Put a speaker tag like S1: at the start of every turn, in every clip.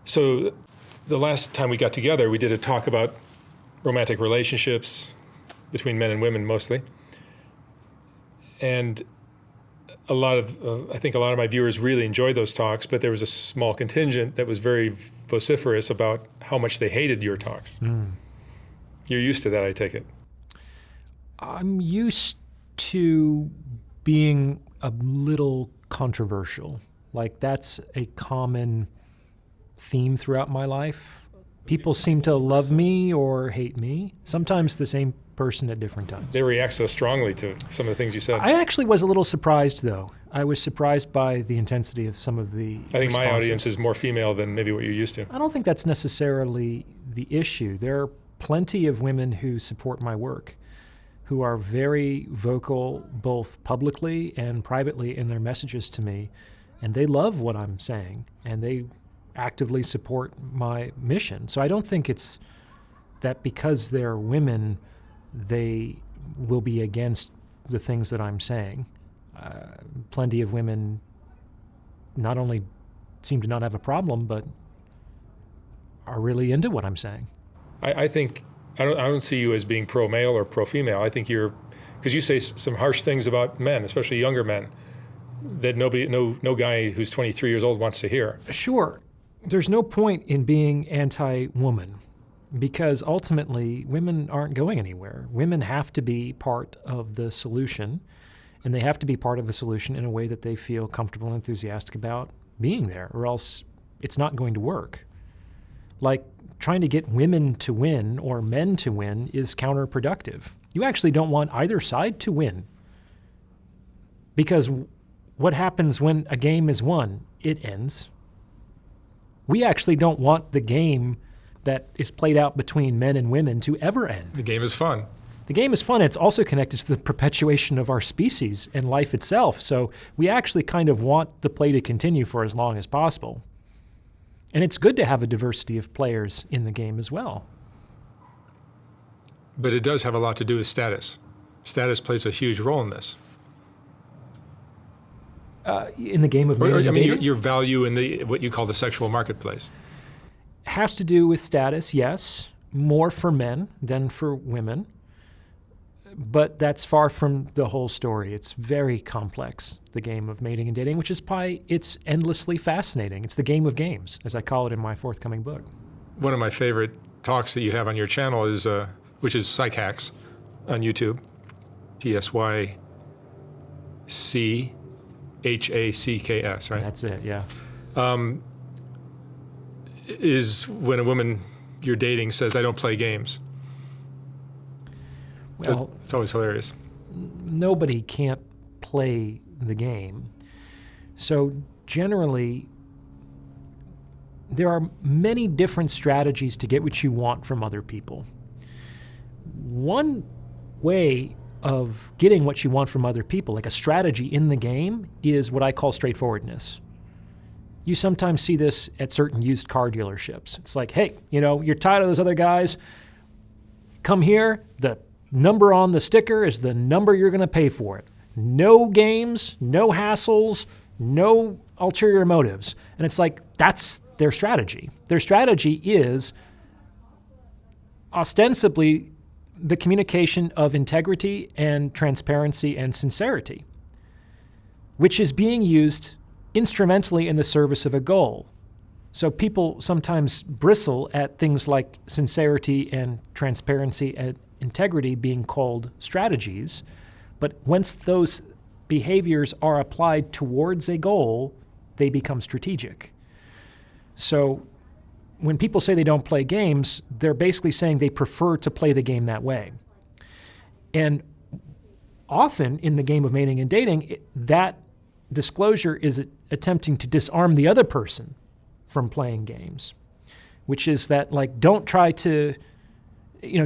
S1: So the last time we got together, we did a talk about romantic relationships between men and women mostly. And I think a lot of my viewers really enjoyed those talks, but there was a small contingent that was very vociferous about how much they hated your talks. You're used to that, I take it.
S2: I'm used to being a little controversial. Like, that's a common theme throughout my life. People seem to love me or hate me, sometimes the same person at different times.
S1: They react so strongly to some of the things you said.
S2: I actually was a little surprised, though. I was surprised by the intensity of some of the
S1: I think
S2: responses.
S1: my audience is more female than maybe what you're used to.
S2: I don't think that's necessarily the issue. There are plenty of women who support my work, who are very vocal both publicly and privately in their messages to me, and they love what I'm saying, and they actively support my mission. So I don't think it's that because they're women, they will be against the things that I'm saying. Plenty of women not only seem to not have a problem, but are really into what I'm saying.
S1: I think I don't see you as being pro-male or pro-female. I think because you say some harsh things about men, especially younger men, that no guy who's 23 years old wants to hear.
S2: Sure. There's no point in being anti-woman, because ultimately women aren't going anywhere. Women have to be part of the solution, and they have to be part of the solution in a way that they feel comfortable and enthusiastic about being there, or else it's not going to work. Like, trying to get women to win or men to win is counterproductive. You actually don't want either side to win, because what happens when a game is won? It ends. We actually don't want the game that is played out between men and women to ever end.
S1: The game is fun.
S2: The game is fun. It's also connected to the perpetuation of our species and life itself. So we actually kind of want the play to continue for as long as possible. And it's good to have a diversity of players in the game as well.
S1: But it does have a lot to do with status. Status plays a huge role in this.
S2: In the game of mating and dating?
S1: Your value in what you call the sexual marketplace.
S2: Has to do with status, yes. More for men than for women. But that's far from the whole story. It's very complex, the game of mating and dating, which is why it's endlessly fascinating. It's the game of games, as I call it in my forthcoming book. One
S1: of my favorite talks that you have on your channel is, which is Psych Hacks on YouTube, PSYCHACKS, right?
S2: That's it, yeah.
S1: Is when a woman you're dating says, "I don't play games."
S2: Well,
S1: it's always hilarious.
S2: Nobody can't play the game. So generally, there are many different strategies to get what you want from other people. One way of getting what you want from other people, like a strategy in the game, is what I call straightforwardness. You sometimes see this at certain used car dealerships. It's like, hey, you're tired of those other guys. Come here. The number on the sticker is the number you're going to pay for it. No games, no hassles, no ulterior motives. And it's like, that's their strategy. Their strategy is ostensibly the communication of integrity and transparency and sincerity, which is being used instrumentally in the service of a goal. So people sometimes bristle at things like sincerity and transparency and integrity being called strategies, but once those behaviors are applied towards a goal, they become strategic. So when people say they don't play games, they're basically saying they prefer to play the game that way. And often in the game of mating and dating, that disclosure is attempting to disarm the other person from playing games, which is that, like, don't try to,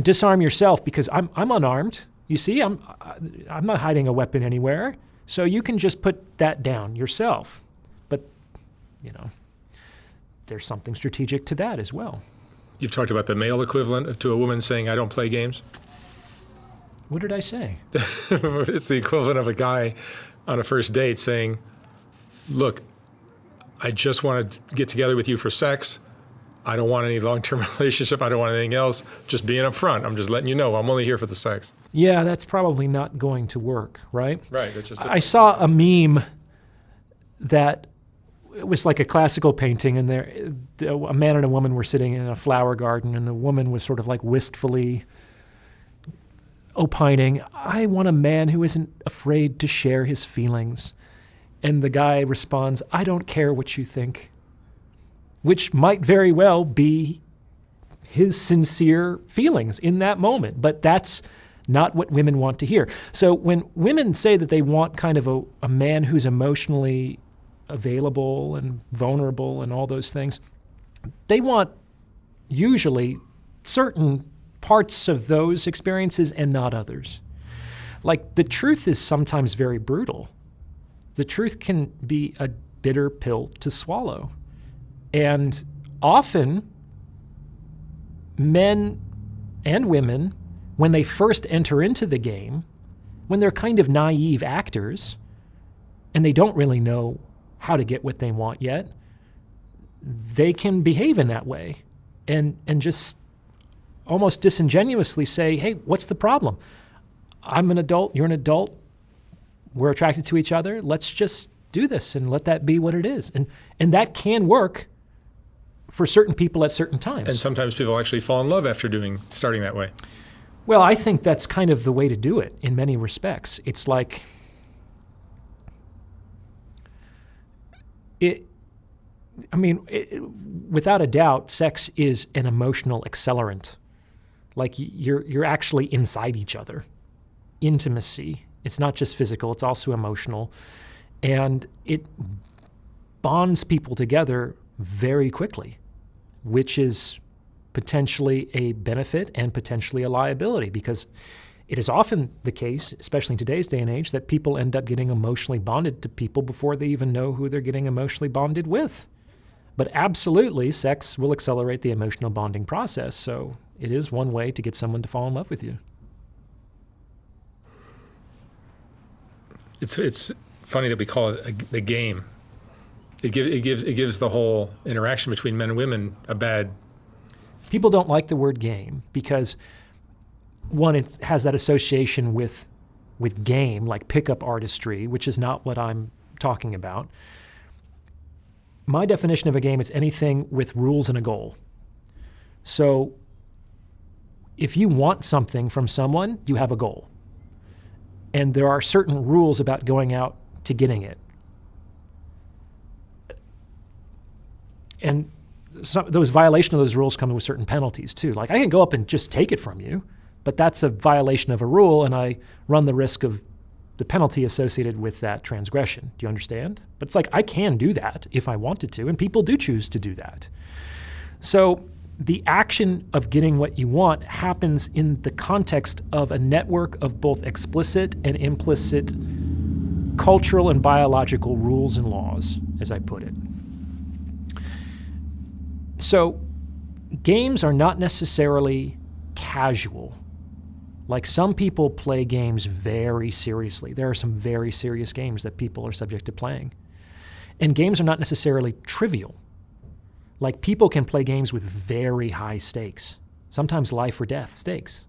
S2: disarm yourself because I'm unarmed. You see, I'm not hiding a weapon anywhere, so you can just put that down yourself. But, there's something strategic to that as well.
S1: You've talked about the male equivalent to a woman saying, "I don't play games."
S2: What did I say?
S1: It's the equivalent of a guy on a first date saying, "Look, I just want to get together with you for sex. I don't want any long-term relationship. I don't want anything else. Just being upfront. I'm just letting you know I'm only here for the sex.
S2: Yeah, that's probably not going to work, right?
S1: Right. That's just
S2: I saw a meme that it was like a classical painting, and a man and a woman were sitting in a flower garden, and the woman was sort of like wistfully opining, I want a man who isn't afraid to share his feelings. And the guy responds, I don't care what you think, which might very well be his sincere feelings in that moment. But that's not what women want to hear. So when women say that they want kind of a man who's emotionally available and vulnerable and all those things, they want usually certain parts of those experiences and not others. Like, the truth is sometimes very brutal. The truth can be a bitter pill to swallow. And often, men and women, when they first enter into the game, when they're kind of naive actors and they don't really know how to get what they want yet, they can behave in that way and just almost disingenuously say, hey, what's the problem? I'm an adult, you're an adult, we're attracted to each other, let's just do this and let that be what it is. And that can work for certain people at certain times.
S1: And sometimes people actually fall in love after starting that way.
S2: Well, I think that's kind of the way to do it in many respects. It's like, without a doubt, sex is an emotional accelerant. Like, you're actually inside each other. Intimacy. It's not just physical, it's also emotional. And it bonds people together very quickly, which is potentially a benefit and potentially a liability, because it is often the case, especially in today's day and age, that people end up getting emotionally bonded to people before they even know who they're getting emotionally bonded with. But absolutely, sex will accelerate the emotional bonding process, so it is one way to get someone to fall in love with you.
S1: It's funny that we call it the game. It gives the whole interaction between men and women a bad.
S2: People don't like the word game because, one, it has that association with game, like pickup artistry, which is not what I'm talking about. My definition of a game is anything with rules and a goal. So if you want something from someone, you have a goal. And there are certain rules about going out to getting it. And those violation of those rules come with certain penalties too. Like, I can go up and just take it from you, but that's a violation of a rule, and I run the risk of the penalty associated with that transgression. Do you understand? But it's like, I can do that if I wanted to, and people do choose to do that. So the action of getting what you want happens in the context of a network of both explicit and implicit cultural and biological rules and laws, as I put it. So games are not necessarily casual. Like, some people play games very seriously. There are some very serious games that people are subject to playing. And games are not necessarily trivial. Like, people can play games with very high stakes, sometimes life or death stakes.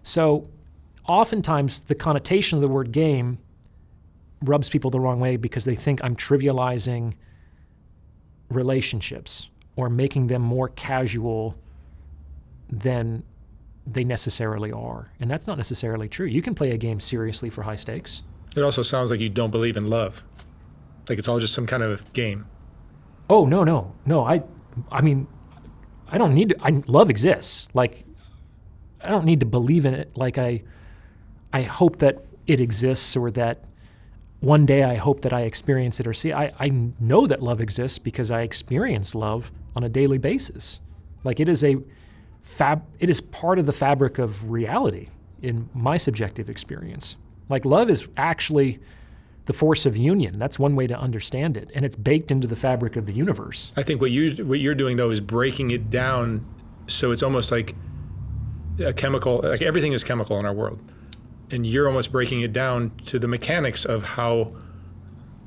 S2: So oftentimes the connotation of the word game rubs people the wrong way because they think I'm trivializing relationships or making them more casual than they necessarily are. And that's not necessarily true. You can play a game seriously for high stakes.
S1: It also sounds like you don't believe in love. Like, it's all just some kind of game.
S2: Oh, no. I mean, I don't need to, love exists. Like, I don't need to believe in it. Like, I hope that it exists, or that one day I hope that I experience it or see. I know that love exists because I experience love on a daily basis. Like, it is part of the fabric of reality in my subjective experience. Like, love is actually the force of union. That's one way to understand it, and it's baked into the fabric of the universe.
S1: I think what you're doing, though, is breaking it down so it's almost like a chemical. Like, everything is chemical in our world, and you're almost breaking it down to the mechanics of how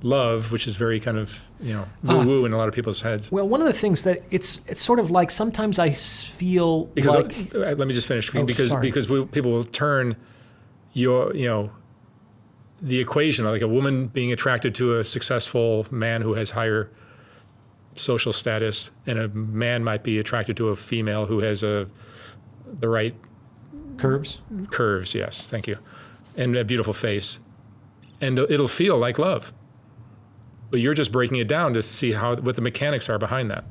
S1: love, which is very kind of, woo-woo in a lot of people's heads.
S2: Well, one of the things that it's sort of like sometimes I feel
S1: because
S2: like...
S1: let me just finish.
S2: Sorry.
S1: Because people will turn the equation, like a woman being attracted to a successful man who has higher social status, and a man might be attracted to a female who has the right
S2: Curves,
S1: yes, thank you, and a beautiful face, and it'll feel like love. But you're just breaking it down to see what the mechanics are behind that.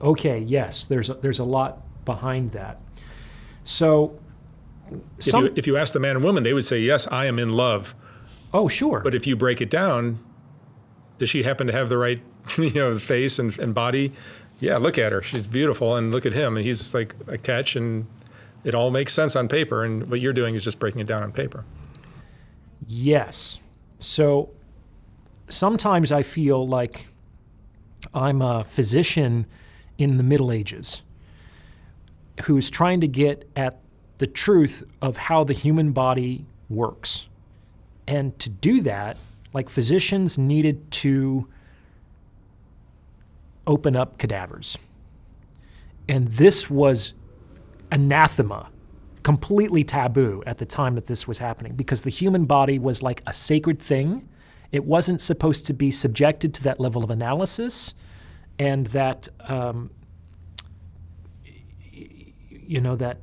S2: Okay, yes, there's a lot behind that. So,
S1: if you ask the man and woman, they would say, yes, I am in love.
S2: Oh, sure.
S1: But if you break it down, does she happen to have the right, face and body? Yeah, look at her, she's beautiful, and look at him, and he's like a catch, and it all makes sense on paper, and what you're doing is just breaking it down on paper.
S2: Yes. So sometimes I feel like I'm a physician in the Middle Ages who's trying to get at the truth of how the human body works. And to do that, like, physicians needed to open up cadavers. And this was anathema, completely taboo at the time that this was happening, because the human body was like a sacred thing. It wasn't supposed to be subjected to that level of analysis, and that, that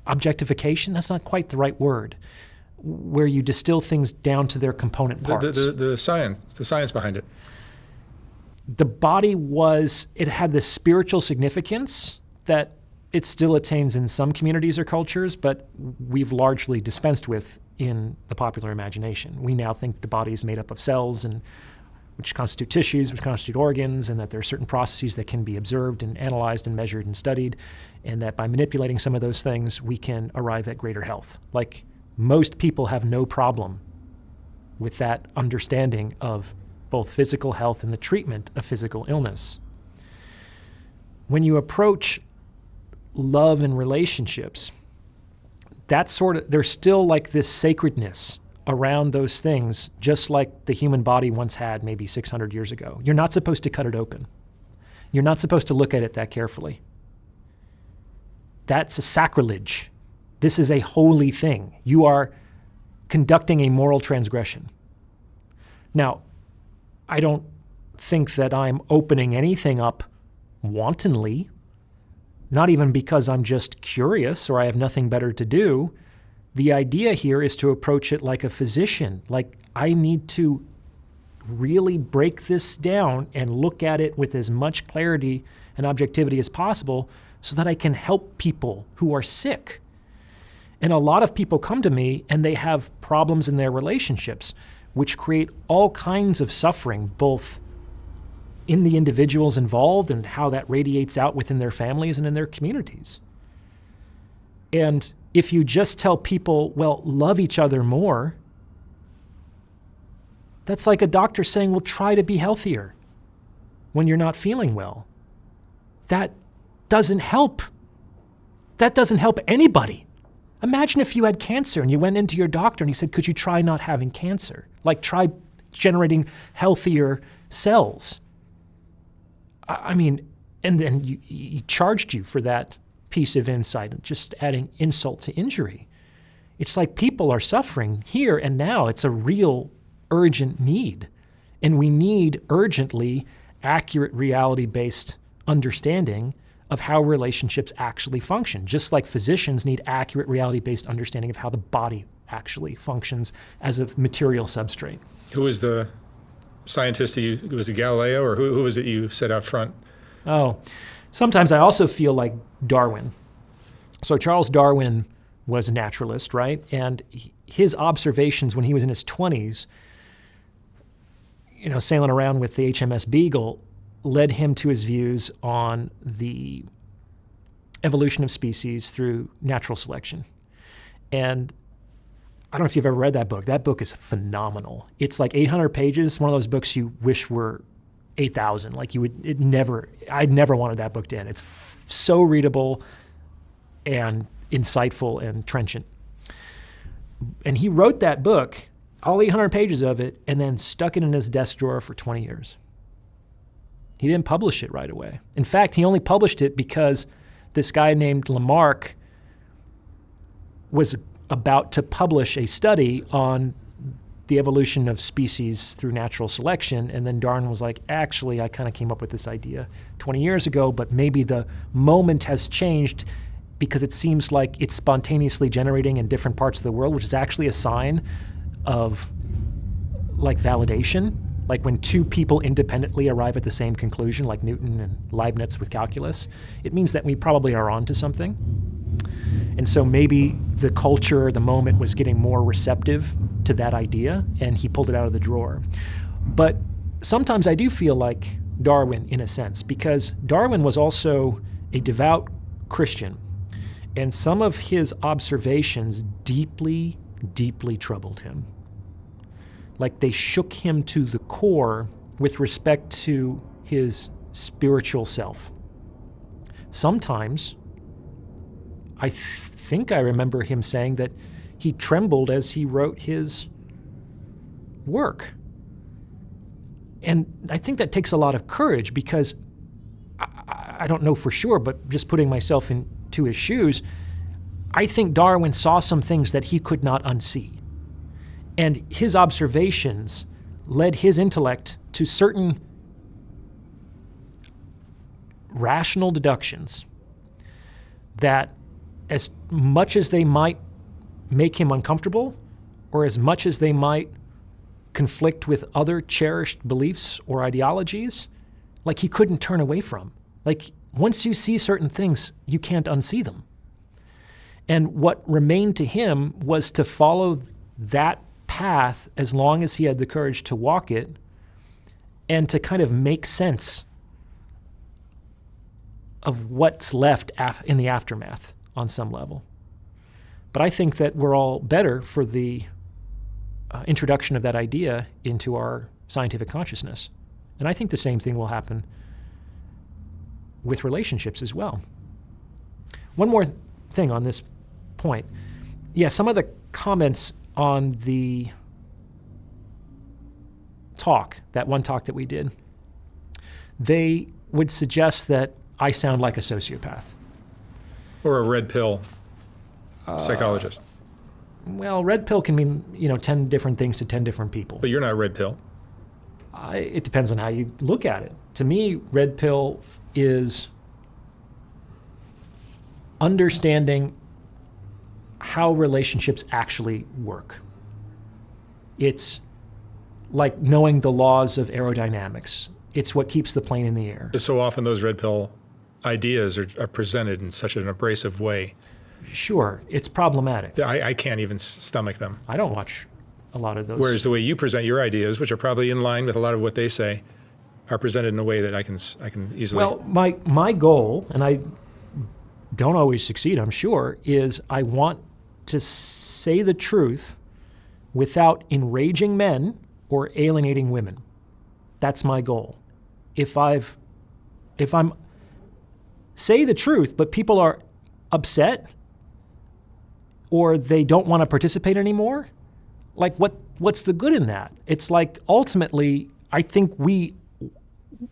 S2: objectification, that's not quite the right word, where you distill things down to their component parts.
S1: The science behind it.
S2: The body it had this spiritual significance that it still attains in some communities or cultures, but we've largely dispensed with in the popular imagination. We now think the body is made up of cells, and which constitute tissues, which constitute organs, and that there are certain processes that can be observed and analyzed and measured and studied, and that by manipulating some of those things, we can arrive at greater health. Like, most people have no problem with that understanding of both physical health and the treatment of physical illness. When you approach love and relationships, there's still like this sacredness around those things, just like the human body once had maybe 600 years ago. You're not supposed to cut it open. You're not supposed to look at it that carefully. That's a sacrilege. This is a holy thing. You are conducting a moral transgression. Now, I don't think that I'm opening anything up wantonly, not even because I'm just curious or I have nothing better to do. The idea here is to approach it like a physician. Like, I need to really break this down and look at it with as much clarity and objectivity as possible so that I can help people who are sick. And a lot of people come to me and they have problems in their relationships, which create all kinds of suffering, both in the individuals involved and how that radiates out within their families and in their communities. And if you just tell people, well, love each other more, that's like a doctor saying, well, try to be healthier when you're not feeling well. That doesn't help. That doesn't help anybody. Imagine if you had cancer and you went into your doctor and he said, could you try not having cancer? Like, try generating healthier cells. I mean, and then he charged you for that piece of insight, and just adding insult to injury. It's like people are suffering here and now. It's a real urgent need. And we need urgently accurate reality-based understanding of how relationships actually function, just like physicians need accurate reality-based understanding of how the body actually functions as a material substrate.
S1: Who was the scientist was it Galileo, or who was it you set out front?
S2: Oh, sometimes I also feel like Darwin. So Charles Darwin was a naturalist, right? And his observations when he was in his 20s, sailing around with the HMS Beagle, led him to his views on the evolution of species through natural selection. And I don't know if you've ever read that book. That book is phenomenal. It's like 800 pages, one of those books you wish were 8,000. Like, I'd never wanted that book to end. It's so readable and insightful and trenchant. And he wrote that book all 800 pages of it, and then stuck it in his desk drawer for 20 years. He didn't publish it right away. In fact, he only published it because this guy named Lamarck was about to publish a study on the evolution of species through natural selection, and then Darwin was like, actually, I kind of came up with this idea 20 years ago, but maybe the moment has changed because it seems like it's spontaneously generating in different parts of the world, which is actually a sign of like validation. Like when two people independently arrive at the same conclusion, like Newton and Leibniz with calculus, it means that we probably are onto something. And so maybe the culture, the moment was getting more receptive to that idea, and he pulled it out of the drawer. But sometimes I do feel like Darwin, in a sense, because Darwin was also a devout Christian, and some of his observations deeply, deeply troubled him. Like they shook him to the core with respect to his spiritual self. Sometimes, I think I remember him saying that he trembled as he wrote his work. And I think that takes a lot of courage because I don't know for sure, but just putting myself into his shoes, I think Darwin saw some things that he could not unsee. And his observations led his intellect to certain rational deductions that, as much as they might make him uncomfortable, or as much as they might conflict with other cherished beliefs or ideologies, like he couldn't turn away from. Like once you see certain things, you can't unsee them. And what remained to him was to follow that path as long as he had the courage to walk it and to kind of make sense of what's left in the aftermath on some level. But I think that we're all better for the introduction of that idea into our scientific consciousness. And I think the same thing will happen with relationships as well. One more thing on this point. Yeah, some of the comments on the talk, that one talk that we did, they would suggest that I sound like a sociopath.
S1: Or a red pill psychologist.
S2: Well, red pill can mean, 10 different things to 10 different people.
S1: But you're not red pill.
S2: It depends on how you look at it. To me, red pill is understanding how relationships actually work. It's like knowing the laws of aerodynamics. It's what keeps the plane in the air.
S1: So often those red pill ideas are presented in such an abrasive way.
S2: Sure, it's problematic.
S1: I can't even stomach them.
S2: I don't watch a lot of those.
S1: Whereas the way you present your ideas, which are probably in line with a lot of what they say, are presented in a way that I can easily...
S2: Well, my goal, and I don't always succeed, I'm sure, is I want to say the truth without enraging men or alienating women. That's my goal. If I'm say the truth, but people are upset or they don't want to participate anymore, like what's the good in that? It's like ultimately, I think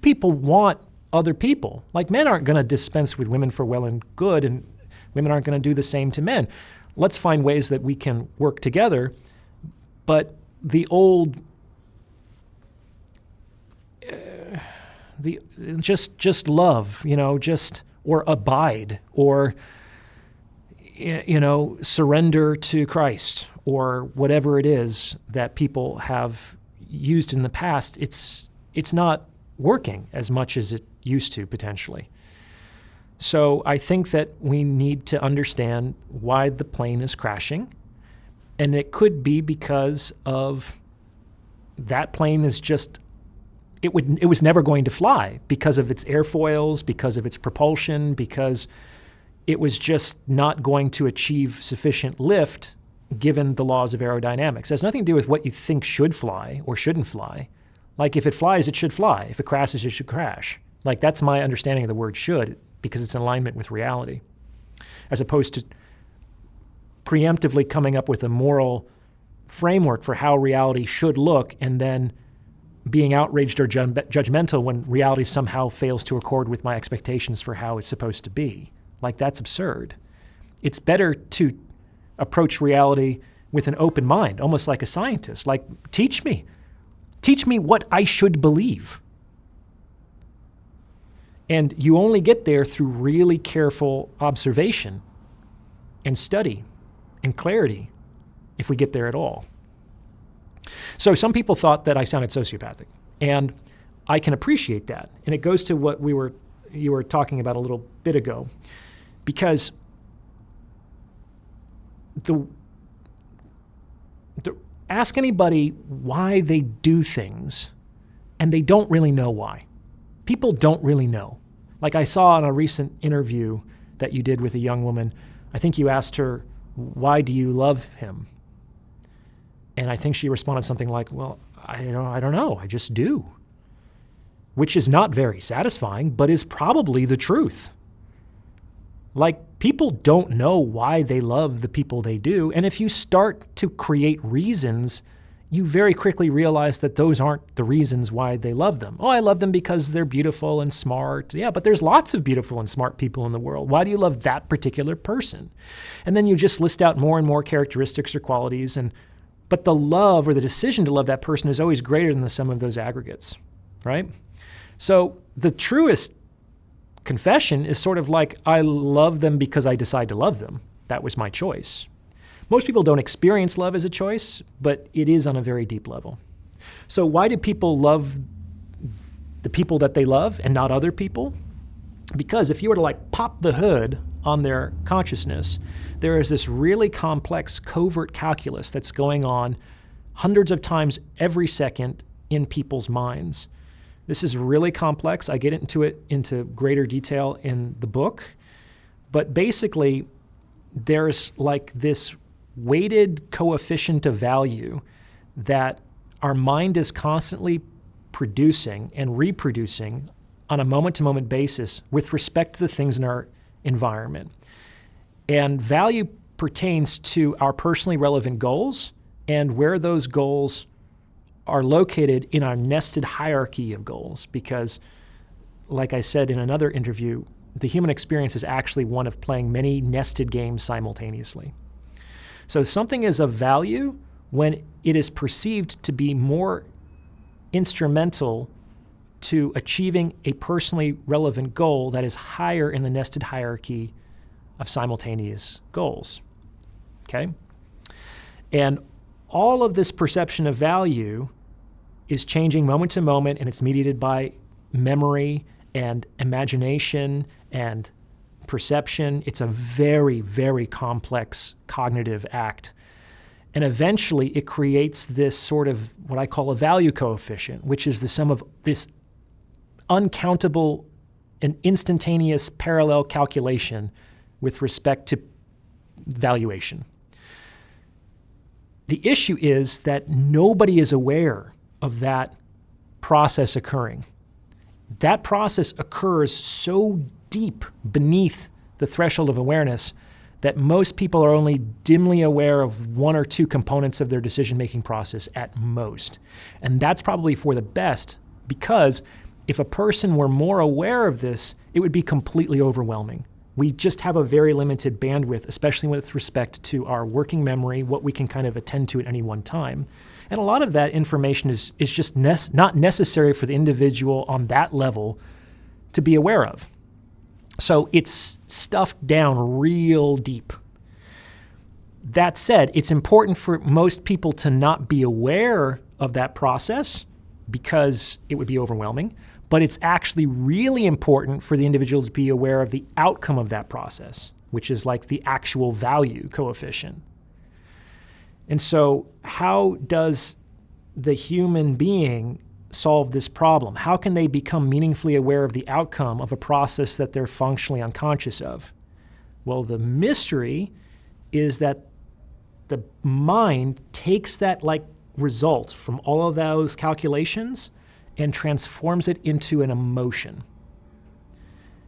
S2: people want other people. Like men aren't going to dispense with women for well and good, and women aren't going to do the same to men. Let's find ways that we can work together. But the old, just love, or abide, or, surrender to Christ, or whatever it is that people have used in the past, it's not working as much as it used to potentially. So I think that we need to understand why the plane is crashing. And it could be because of that plane is just, it was never going to fly because of its airfoils, because of its propulsion, because it was just not going to achieve sufficient lift given the laws of aerodynamics. It has nothing to do with what you think should fly or shouldn't fly. Like if it flies, it should fly. If it crashes, it should crash. Like that's my understanding of the word should, because it's in alignment with reality, as opposed to preemptively coming up with a moral framework for how reality should look and then being outraged or judgmental when reality somehow fails to accord with my expectations for how it's supposed to be. Like, that's absurd. It's better to approach reality with an open mind, almost like a scientist. Like, teach me what I should believe. And you only get there through really careful observation and study and clarity, if we get there at all. So some people thought that I sounded sociopathic, and I can appreciate that. And it goes to what you were talking about a little bit ago, because ask anybody why they do things, and they don't really know why. People don't really know. Like, I saw in a recent interview that you did with a young woman, I think you asked her, why do you love him? And I think she responded something like, well, I don't know, I just do. Which is not very satisfying, but is probably the truth. Like, people don't know why they love the people they do. And if you start to create reasons, you very quickly realize that those aren't the reasons why they love them. Oh, I love them because they're beautiful and smart. Yeah, but there's lots of beautiful and smart people in the world. Why do you love that particular person? And then you just list out more and more characteristics or qualities. But the love or the decision to love that person is always greater than the sum of those aggregates, right? So the truest confession is sort of like, I love them because I decide to love them. That was my choice. Most people don't experience love as a choice, but it is on a very deep level. So why do people love the people that they love and not other people? Because if you were to like pop the hood on their consciousness, there is this really complex covert calculus that's going on hundreds of times every second in people's minds. This is really complex. I get into it into greater detail in the book. But basically, there's like this weighted coefficient of value that our mind is constantly producing and reproducing on a moment-to-moment basis with respect to the things in our environment. And value pertains to our personally relevant goals and where those goals are located in our nested hierarchy of goals. Because, like I said in another interview, the human experience is actually one of playing many nested games simultaneously. So something is of value when it is perceived to be more instrumental to achieving a personally relevant goal that is higher in the nested hierarchy of simultaneous goals. Okay? And all of this perception of value is changing moment to moment, and it's mediated by memory and imagination and perception. It's a very, very complex cognitive act. And eventually it creates this sort of what I call a value coefficient, which is the sum of this uncountable and instantaneous parallel calculation with respect to valuation. The issue is that nobody is aware of that process occurring. That process occurs so deep beneath the threshold of awareness that most people are only dimly aware of one or two components of their decision-making process at most. And that's probably for the best, because if a person were more aware of this, it would be completely overwhelming. We just have a very limited bandwidth, especially with respect to our working memory, what we can kind of attend to at any one time. And a lot of that information is just not necessary for the individual on that level to be aware of. So it's stuffed down real deep. That said, it's important for most people to not be aware of that process because it would be overwhelming. But it's actually really important for the individual to be aware of the outcome of that process, which is like the actual value coefficient. And so how does the human being solve this problem? How can they become meaningfully aware of the outcome of a process that they're functionally unconscious of? Well, the mystery is that the mind takes that like result from all of those calculations and transforms it into an emotion.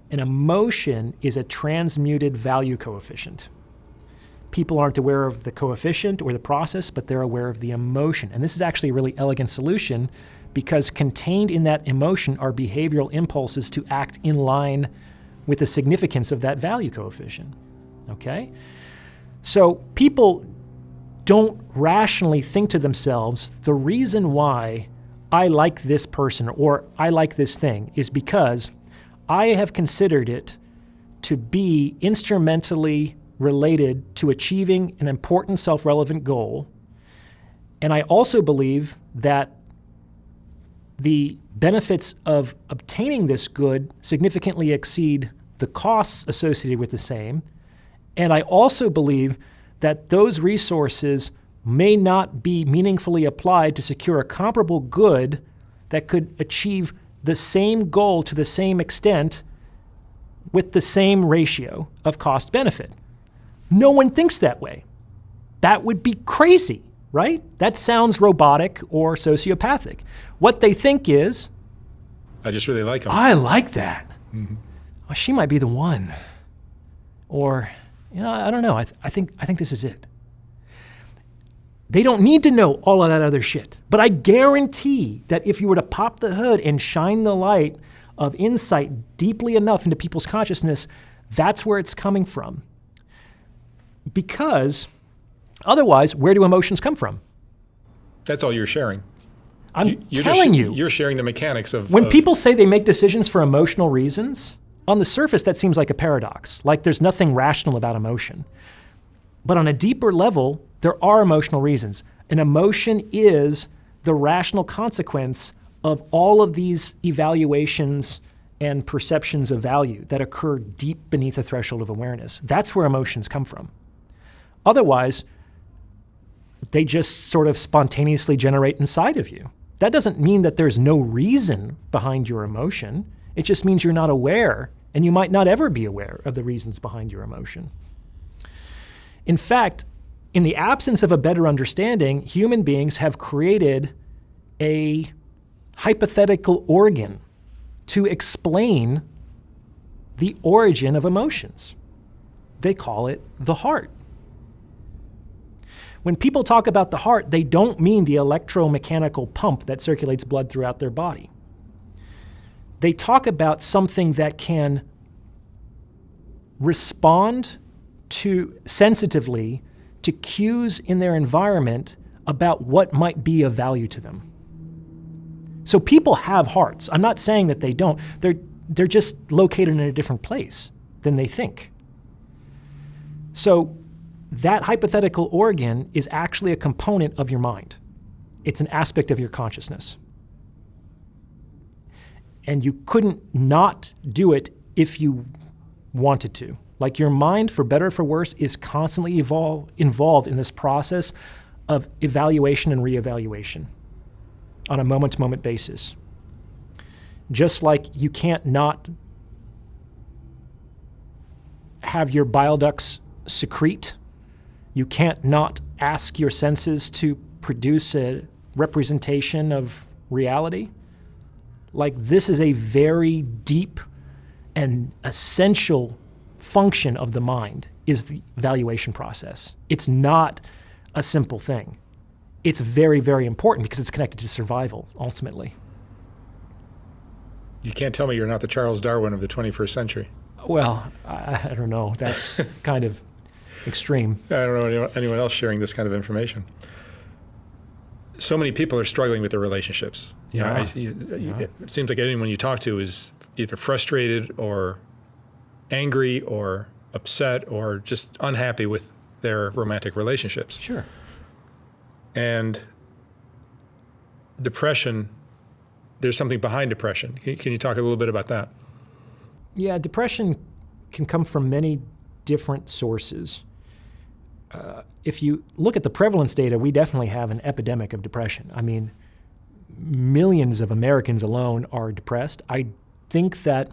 S2: An emotion is a transmuted value coefficient. people aren't aware of the coefficient or the process, but they're aware of the emotion. And this is actually a really elegant solution because contained in that emotion are behavioral impulses to act in line with the significance of that value coefficient. Okay? So people don't rationally think to themselves, the reason why I like this person or I like this thing is because I have considered it to be instrumentally related to achieving an important self-relevant goal. And I also believe that the benefits of obtaining this good significantly exceed the costs associated with the same. And I also believe that those resources may not be meaningfully applied to secure a comparable good that could achieve the same goal to the same extent with the same ratio of cost benefit. No one thinks that way. That would be crazy, right? That sounds robotic or sociopathic. What they think is,
S1: I just really like him.
S2: I like that. Mm-hmm. Oh, she might be the one. Or, I don't know. I think this is it. They don't need to know all of that other shit. But I guarantee that if you were to pop the hood and shine the light of insight deeply enough into people's consciousness, that's where it's coming from. Because otherwise, where do emotions come from?
S1: That's all you're sharing.
S2: You're telling you.
S1: You're sharing the mechanics of...
S2: When people say they make decisions for emotional reasons, on the surface that seems like a paradox, like there's nothing rational about emotion. But on a deeper level, there are emotional reasons. An emotion is the rational consequence of all of these evaluations and perceptions of value that occur deep beneath the threshold of awareness. That's where emotions come from. Otherwise, they just sort of spontaneously generate inside of you. That doesn't mean that there's no reason behind your emotion. It just means you're not aware, and you might not ever be aware of the reasons behind your emotion. In fact, in the absence of a better understanding, human beings have created a hypothetical organ to explain the origin of emotions. They call it the heart. When people talk about the heart, they don't mean the electromechanical pump that circulates blood throughout their body. They talk about something that can respond sensitively to cues in their environment about what might be of value to them. So people have hearts. I'm not saying that they don't. They're just located in a different place than they think. So that hypothetical organ is actually a component of your mind. It's an aspect of your consciousness. And you couldn't not do it if you wanted to. Like your mind, for better or for worse, is constantly involved in this process of evaluation and reevaluation on a moment-to-moment basis. Just like you can't not have your bile ducts secrete, you can't not ask your senses to produce a representation of reality. Like this is a very deep and essential function of the mind is the evaluation process. It's not a simple thing. It's very, very important because it's connected to survival, ultimately.
S1: You can't tell me you're not the Charles Darwin of the 21st century.
S2: Well, I don't know. That's kind of extreme.
S1: I don't know anyone else sharing this kind of information. So many people are struggling with their relationships.
S2: Yeah.
S1: It seems like anyone you talk to is either frustrated or angry or upset or just unhappy with their romantic relationships.
S2: Sure.
S1: And depression, there's something behind depression. Can you talk a little bit about that?
S2: Yeah, depression can come from many different sources. If you look at the prevalence data, we definitely have an epidemic of depression. I mean, millions of Americans alone are depressed. I think that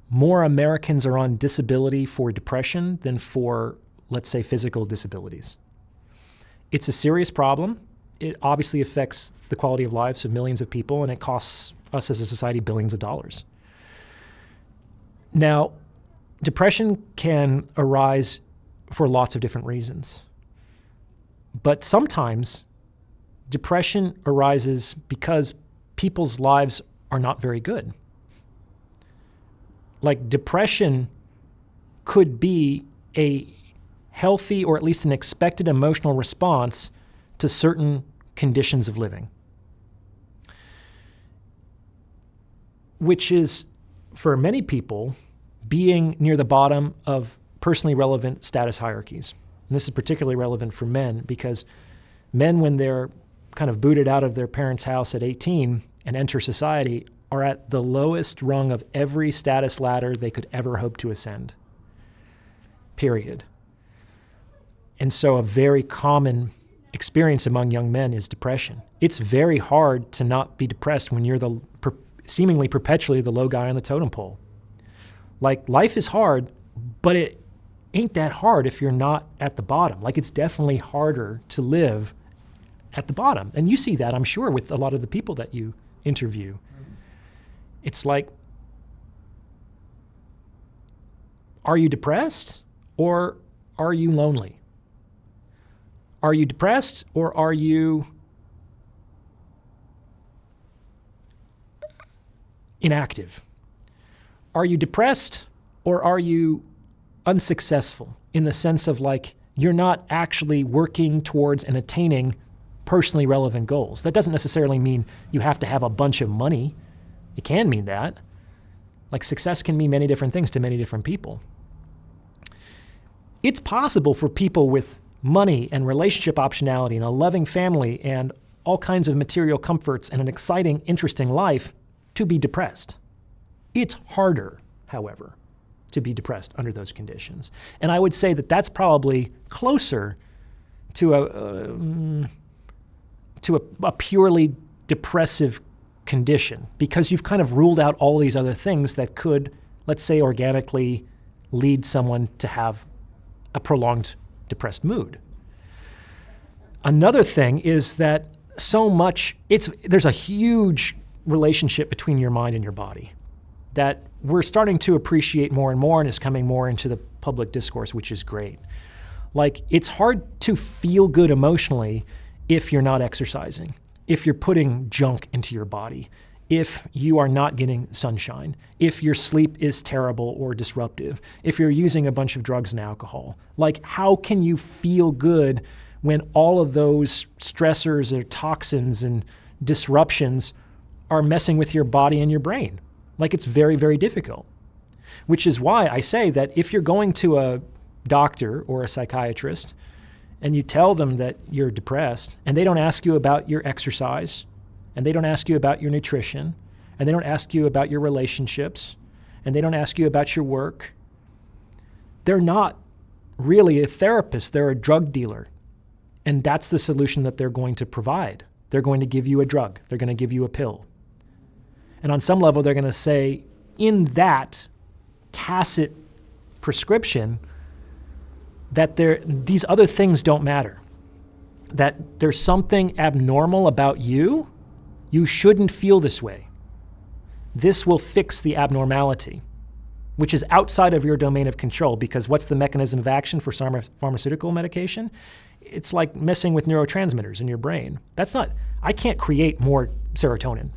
S2: more Americans are on disability for depression than for, let's say, physical disabilities. It's a serious problem. It obviously affects the quality of lives of millions of people, and it costs us as a society billions of dollars. Now, depression can arise for lots of different reasons. But sometimes depression arises because people's lives are not very good. Like, depression could be a healthy or at least an expected emotional response to certain conditions of living, which is, for many people, being near the bottom of personally relevant status hierarchies. And this is particularly relevant for men, because men, when they're kind of booted out of their parents' house at 18 and enter society, are at the lowest rung of every status ladder they could ever hope to ascend. Period. And so a very common experience among young men is depression. It's very hard to not be depressed when you're seemingly perpetually the low guy on the totem pole. Like, life is hard, but it ain't that hard if you're not at the bottom. Like, it's definitely harder to live at the bottom. And you see that, I'm sure, with a lot of the people that you interview. It's like, are you depressed or are you lonely? Are you depressed or are you inactive? Are you depressed or are you unsuccessful, in the sense of, like, you're not actually working towards and attaining personally relevant goals? That doesn't necessarily mean you have to have a bunch of money. It can mean that. Like, success can mean many different things to many different people. It's possible for people with money and relationship optionality and a loving family and all kinds of material comforts and an exciting, interesting life to be depressed. It's harder, however, to be depressed under those conditions. And I would say that that's probably closer to a purely depressive condition, because you've kind of ruled out all these other things that could, let's say, organically lead someone to have a prolonged depressed mood. Another thing is that there's a huge relationship between your mind and your body that we're starting to appreciate more and more, and is coming more into the public discourse, which is great. Like, it's hard to feel good emotionally if you're not exercising, if you're putting junk into your body, if you are not getting sunshine, if your sleep is terrible or disruptive, if you're using a bunch of drugs and alcohol. Like, how can you feel good when all of those stressors or toxins and disruptions are messing with your body and your brain? Like, it's very, very difficult, which is why I say that if you're going to a doctor or a psychiatrist and you tell them that you're depressed and they don't ask you about your exercise and they don't ask you about your nutrition and they don't ask you about your relationships and they don't ask you about your work, they're not really a therapist, they're a drug dealer. And that's the solution that they're going to provide. They're going to give you a drug. They're going to give you a pill. And on some level, they're going to say, in that tacit prescription, that these other things don't matter. That there's something abnormal about you. You shouldn't feel this way. This will fix the abnormality, which is outside of your domain of control, because what's the mechanism of action for pharmaceutical medication? It's like messing with neurotransmitters in your brain. I can't create more serotonin.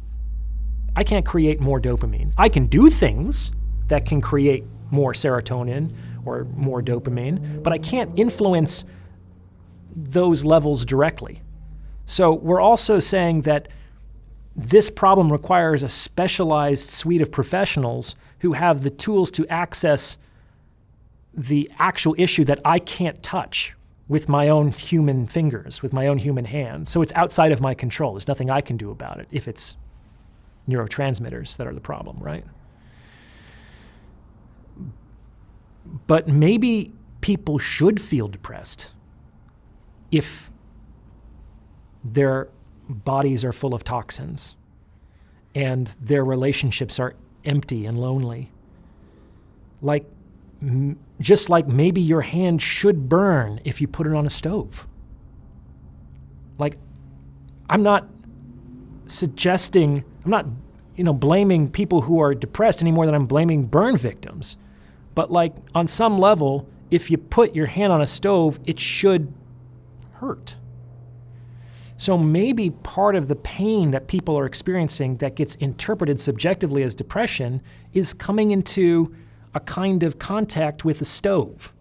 S2: I can't create more dopamine. I can do things that can create more serotonin or more dopamine, but I can't influence those levels directly. So we're also saying that this problem requires a specialized suite of professionals who have the tools to access the actual issue that I can't touch with my own human fingers, with my own human hands. So it's outside of my control. There's nothing I can do about it if it's neurotransmitters that are the problem, right? But maybe people should feel depressed if their bodies are full of toxins and their relationships are empty and lonely. Just like maybe your hand should burn if you put it on a stove. I'm not blaming people who are depressed any more than I'm blaming burn victims. But on some level, if you put your hand on a stove, it should hurt. So maybe part of the pain that people are experiencing that gets interpreted subjectively as depression is coming into a kind of contact with a stove.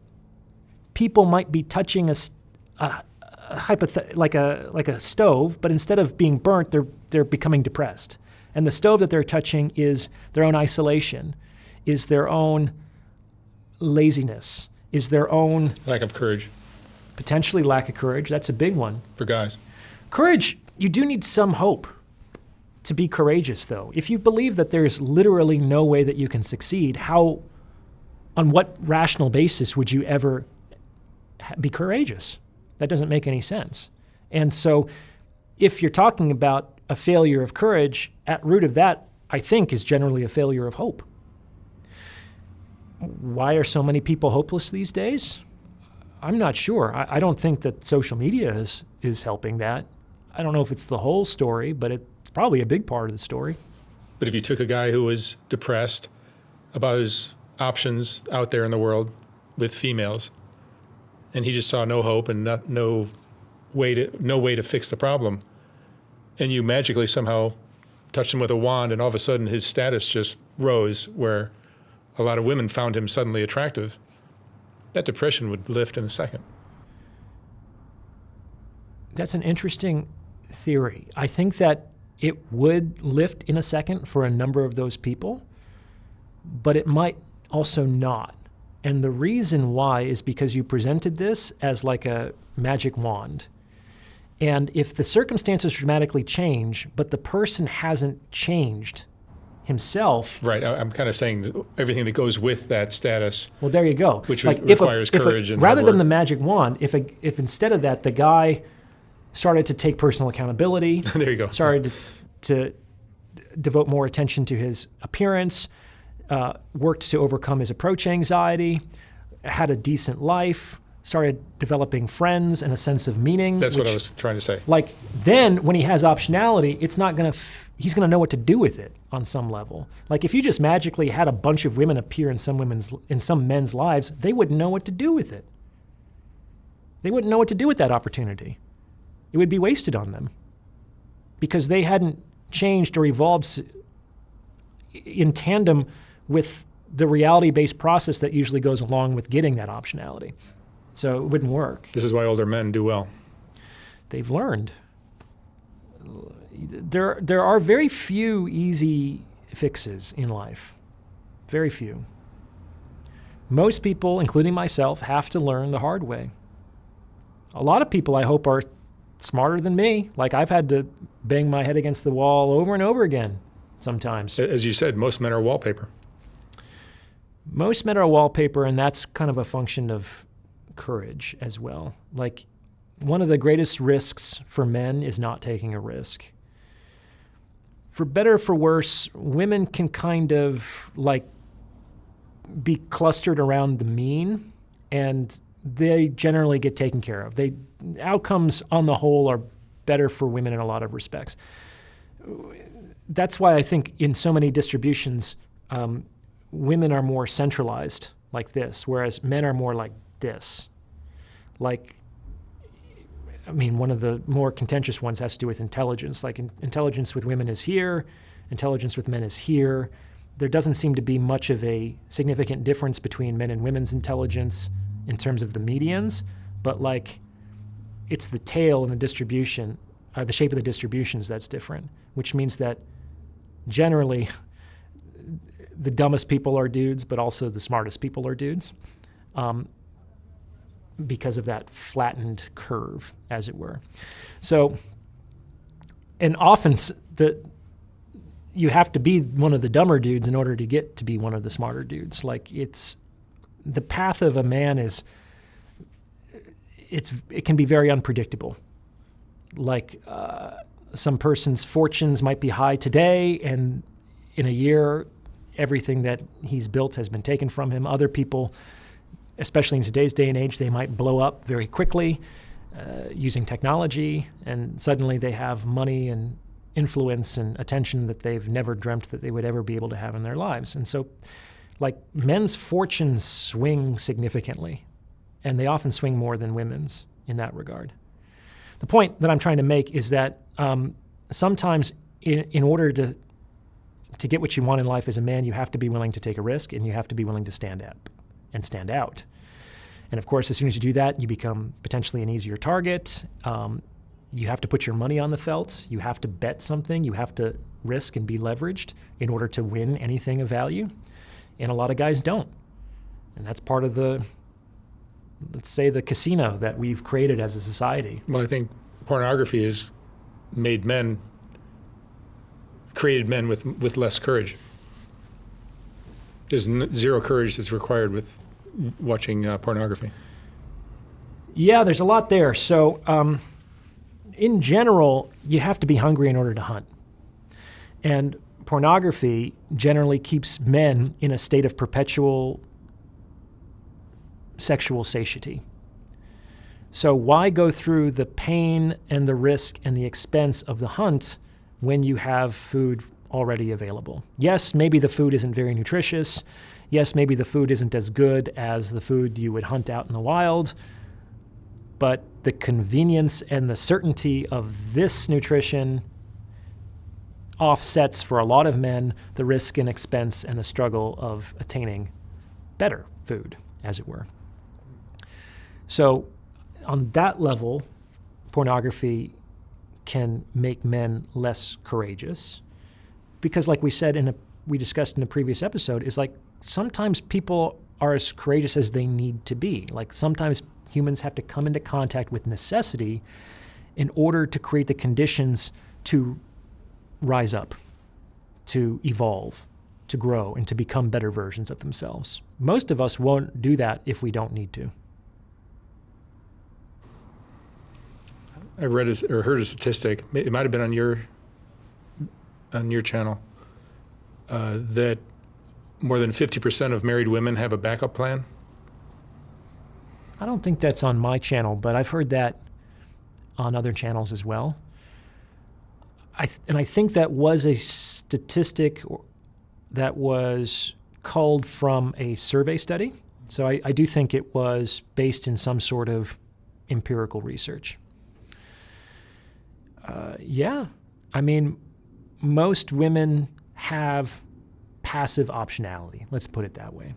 S2: People might be touching like a stove, but instead of being burnt, they're becoming depressed. And the stove that they're touching is their own isolation, is their own laziness, is their own
S1: lack of courage.
S2: Potentially lack of courage. That's a big one.
S1: For guys.
S2: Courage, you do need some hope to be courageous, though. If you believe that there's literally no way that you can succeed, on what rational basis would you ever be courageous? That doesn't make any sense. And so if you're talking about a failure of courage, at root of that, I think, is generally a failure of hope. Why are so many people hopeless these days? I'm not sure. I don't think that social media is helping that. I don't know if it's the whole story, but it's probably a big part of the story.
S1: But if you took a guy who was depressed about his options out there in the world with females, and he just saw no hope and no way to fix the problem, and you magically somehow touched him with a wand, and all of a sudden his status just rose, where a lot of women found him suddenly attractive, that depression would lift in a second.
S2: That's an interesting theory. I think that it would lift in a second for a number of those people, but it might also not. And the reason why is because you presented this as like a magic wand. And if the circumstances dramatically change, but the person hasn't changed himself.
S1: Right. I'm kind of saying that everything that goes with that status.
S2: Well, there you go.
S1: Which requires courage and
S2: rather
S1: hard work.
S2: than the magic wand, if instead of that, the guy started to take personal accountability.
S1: There you go.
S2: Started to devote more attention to his appearance, worked to overcome his approach anxiety, had a decent life, started developing friends and a sense of meaning.
S1: That's what I was trying to say.
S2: Like, then when he has optionality, it's not going to, he's going to know what to do with it on some level. Like, if you just magically had a bunch of women appear in some men's lives, they wouldn't know what to do with it. They wouldn't know what to do with that opportunity. It would be wasted on them because they hadn't changed or evolved in tandem with the reality-based process that usually goes along with getting that optionality. So it wouldn't work.
S1: This is why older men do well.
S2: They've learned. There are very few easy fixes in life. Very few. Most people, including myself, have to learn the hard way. A lot of people, I hope, are smarter than me. Like, I've had to bang my head against the wall over and over again sometimes.
S1: As you said, most men are wallpaper.
S2: Most men are wallpaper, and that's kind of a function of courage as well. Like, one of the greatest risks for men is not taking a risk. For better or for worse, women can kind of like be clustered around the mean, and they generally get taken care of. Outcomes on the whole are better for women in a lot of respects. That's why I think in so many distributions, women are more centralized like this, whereas men are more like this. Like, I mean, one of the more contentious ones has to do with intelligence. Like, intelligence with women is here, intelligence with men is here. There doesn't seem to be much of a significant difference between men and women's intelligence in terms of the medians, but like, it's the tail and the distribution, the shape of the distributions that's different, which means that generally the dumbest people are dudes, but also the smartest people are dudes. Because of that flattened curve, as it were. So, and often you have to be one of the dumber dudes in order to get to be one of the smarter dudes. Like, it's the path of a man it can be very unpredictable. Like, some person's fortunes might be high today, and in a year, everything that he's built has been taken from him. Other people, especially in today's day and age, they might blow up very quickly using technology, and suddenly they have money and influence and attention that they've never dreamt that they would ever be able to have in their lives. And so, like, men's fortunes swing significantly. and they often swing more than women's in that regard. The point that I'm trying to make is that sometimes in order to get what you want in life as a man, you have to be willing to take a risk, and you have to be willing to stand up and stand out. And of course, as soon as you do that, you become potentially an easier target. You have to put your money on the felt. You have to bet something. You have to risk and be leveraged in order to win anything of value. And a lot of guys don't. And that's part of the, let's say, the casino that we've created as a society.
S1: Well, I think pornography has created men with less courage. There's zero courage that's required with watching pornography.
S2: Yeah, there's a lot there. So in general, you have to be hungry in order to hunt. And pornography generally keeps men in a state of perpetual sexual satiety. So why go through the pain and the risk and the expense of the hunt when you have food already available? Yes, maybe the food isn't very nutritious. Yes, maybe the food isn't as good as the food you would hunt out in the wild, but the convenience and the certainty of this nutrition offsets for a lot of men the risk and expense and the struggle of attaining better food, as it were. So on that level, pornography can make men less courageous because, like we said we discussed in a previous episode, is like sometimes people are as courageous as they need to be. Like sometimes humans have to come into contact with necessity in order to create the conditions to rise up, to evolve, to grow, and to become better versions of themselves. Most of us won't do that if we don't need to.
S1: I read or heard a statistic, it might have been on your channel, that more than 50% of married women have a backup plan.
S2: I don't think that's on my channel, but I've heard that on other channels as well. And I think that was a statistic that was culled from a survey study. So I do think it was based in some sort of empirical research. Yeah, I mean, most women have passive optionality, let's put it that way,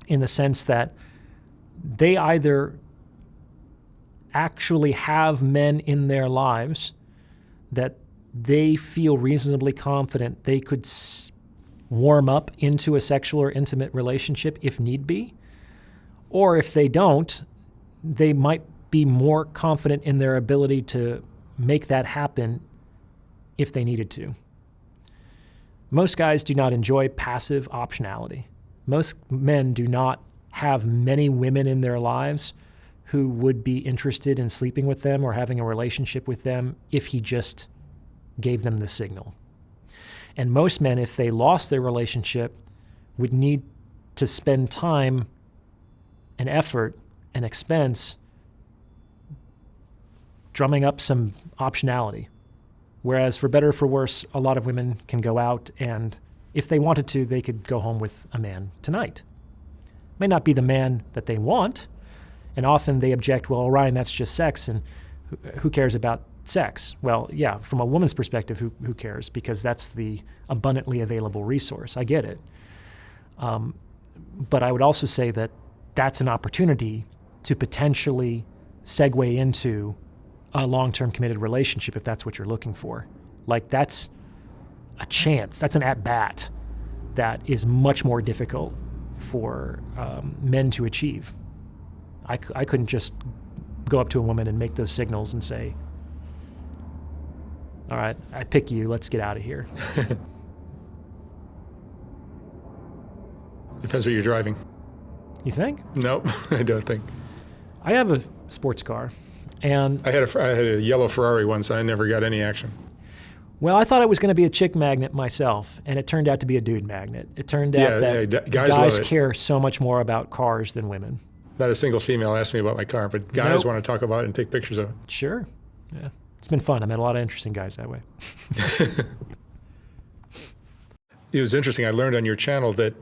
S2: in the sense that they either actually have men in their lives that they feel reasonably confident they could warm up into a sexual or intimate relationship if need be, or if they don't, they might be more confident in their ability to make that happen if they needed to. Most guys do not enjoy passive optionality. Most men do not have many women in their lives who would be interested in sleeping with them or having a relationship with them if he just gave them the signal. And most men, if they lost their relationship, would need to spend time and effort and expense drumming up some optionality. Whereas for better or for worse, a lot of women can go out and if they wanted to, they could go home with a man tonight. May not be the man that they want, and often they object, well, Orion, that's just sex, and who cares about sex? Well, yeah, from a woman's perspective, who cares? Because that's the abundantly available resource. I get it. But I would also say that that's an opportunity to potentially segue into a long-term committed relationship if that's what you're looking for. Like that's a chance, that's an at-bat that is much more difficult for men to achieve. I couldn't just go up to a woman and make those signals and say, all right, I pick you, let's get out of here.
S1: Depends what you're driving.
S2: You think?
S1: No, I don't think.
S2: I have a sports car, and
S1: I had a yellow Ferrari once, and I never got any action.
S2: Well, I thought it was going to be a chick magnet myself, and it turned out to be a dude magnet. It turned out that guys care so much more about cars than women.
S1: Not a single female asked me about my car, but guys want to talk about it and take pictures of it.
S2: Sure. Yeah. It's been fun. I met a lot of interesting guys that way.
S1: It was interesting. I learned on your channel that